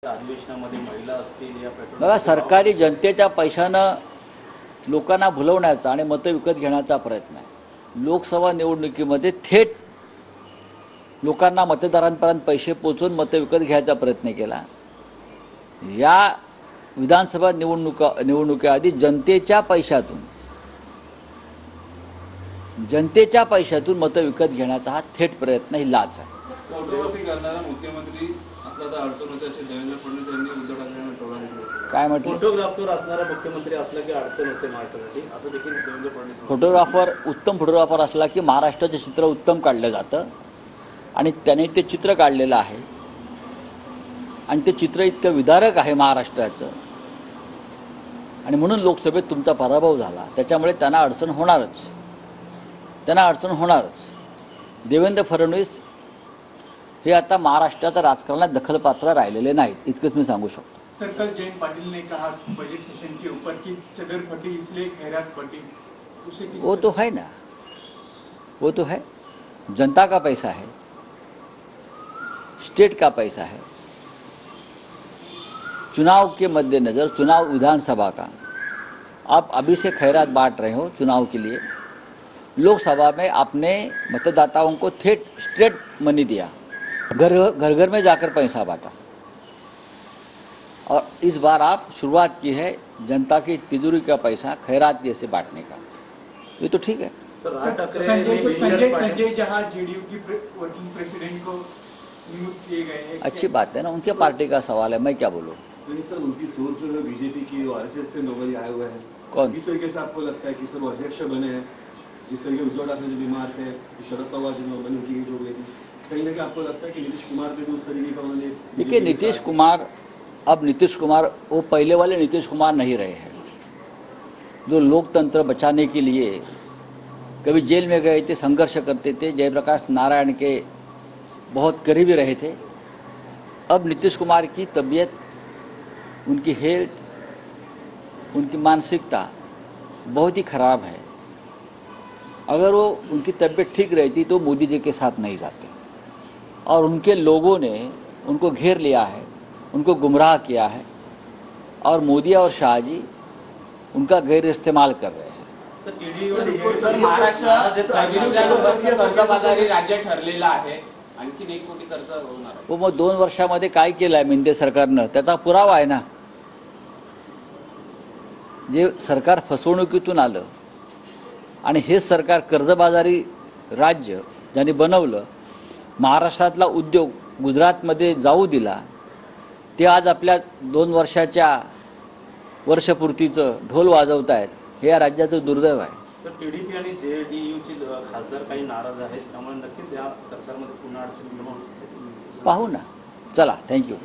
अधिवेशनामध्ये महिला असतील या पेट्रोल बघा, सरकारी जनतेच्या पैशानं लोकांना भुलवण्याचा आणि मतं विकत घेण्याचा प्रयत्न आहे। लोकसभा निवडणुकीमध्ये थेट लोकांना मतदारांपर्यंत पैसे पोचवून मतं विकत घ्यायचा प्रयत्न केला। या विधानसभा निवडणुकीआधी जनतेच्या पैशातून मतं विकत घेण्याचा हा थेट प्रयत्न ही लाच आहे। फोटोग्राफी करणारा मुख्यमंत्री असला तर अडचण होते असे देवेंद्र फडणवीस यांनी उद्धव ठाकरेंना टोला दिला। काय म्हटलं? फोटोग्राफर असणारा मुख्यमंत्री असला की अडचण होते महाराष्ट्रासाठी, असं देखील देवेंद्र फडणवीस। उत्तम फोटोग्राफर असला की महाराष्ट्राचं चित्र उत्तम काढलं जातं आणि त्याने ते चित्र काढलेलं आहे आणि ते चित्र इतकं विदारक आहे महाराष्ट्राचं आणि म्हणून लोकसभेत तुमचा पराभव झाला। त्याच्यामुळे त्यांना अडचण होणारच। देवेंद्र फडणवीस हे आता महाराष्ट्राच्या राजकारणात दखलपात्र राहिलेले नाहीत, इतकंच मी सांगू शकतो। सर, कल जयंत पाटिल ने कहा बजट सेशन के ऊपर कि चदर फटी इसलिए खैरात फटी, उसे वो तो है ना, वो तो है, जनता का पैसा है, स्टेट का पैसा है। चुनाव के मद्देनज़र, चुनाव विधानसभा का, आप अभी से खैरात बांट रहे हो चुनाव के लिए। लोकसभा में आपने मतदाताओं को स्ट्रेट मनी दिया, घर घर में जाकर पैसा बांटा और इस बार आप शुरुआत की है जनता की तिजोरी का पैसा खैरात जैसे बांटने का। ये तो ठीक है। संजय जहां जेडीयू की वर्किंग प्रेसिडेंट को नियुक्त किए गए हैं, अच्छी बात है ना, उनके पार्टी का सवाल है, मैं क्या बोलूँ। सर, उनकी सोच जो है बीजेपी की आरएसएस से नौकरी आए हुए हैं। कौन? किस तरीके से आपको लगता है कि सर वो अध्यक्ष बने हैं? जिस तरीके उद्धव ठाकरे जो बीमार थे, शरद पवार जो बने उनकी एज हो गई थी, कहीं ना कहीं आपको लगता है कि नीतीश कुमार पे भी उस तरीके का उन्होंने? देखिए, नीतीश कुमार वो पहले वाले नीतीश कुमार नहीं रहे हैं जो लोकतंत्र बचाने के लिए कभी जेल में गए थे, संघर्ष करते थे, जयप्रकाश नारायण के बहुत करीबी रहे थे। अब नीतीश कुमार की तबीयत, उनकी हेल्थ, उनकी मानसिकता बहुत ही ख़राब है। अगर वो उनकी तबीयत ठीक रहती तो मोदी जी के साथ नहीं जाते, और उनके लोगों ने उनको घेर लिया है, उनको गुमराह किया है, और मोदी और शाह जी उनका गैर इस्तेमाल कर रहे हैं। राज्य ठरलेलं आहे, आणखी 1 कोटी कर्ज होणार आहे। वो मग 2 वर्षामध्ये काय केलं आहे मिंदे सरकारनं, त्याचा पुरावा आहे ना। जे सरकार फसवणुकीतून आलं आणि हे सरकार कर्जबाजारी राज्य ज्यांनी बनवलं, महाराष्ट्रातला उद्योग गुजरातमध्ये जाऊ दिला, ते आज आपल्या 2 वर्षाच्या वर्षपूर्तीचं ढोल वाजवत आहेत, हे या राज्याचं दुर्दैव आहे। तर टीडीपी आणि जेडीयूचे खासदार काही नाराज आहेत, त्यामुळे नक्कीच या सरकारमध्ये पुन्हा अडचण निर्माण होऊ शकते। पाहू ना, चला, थँक्यू।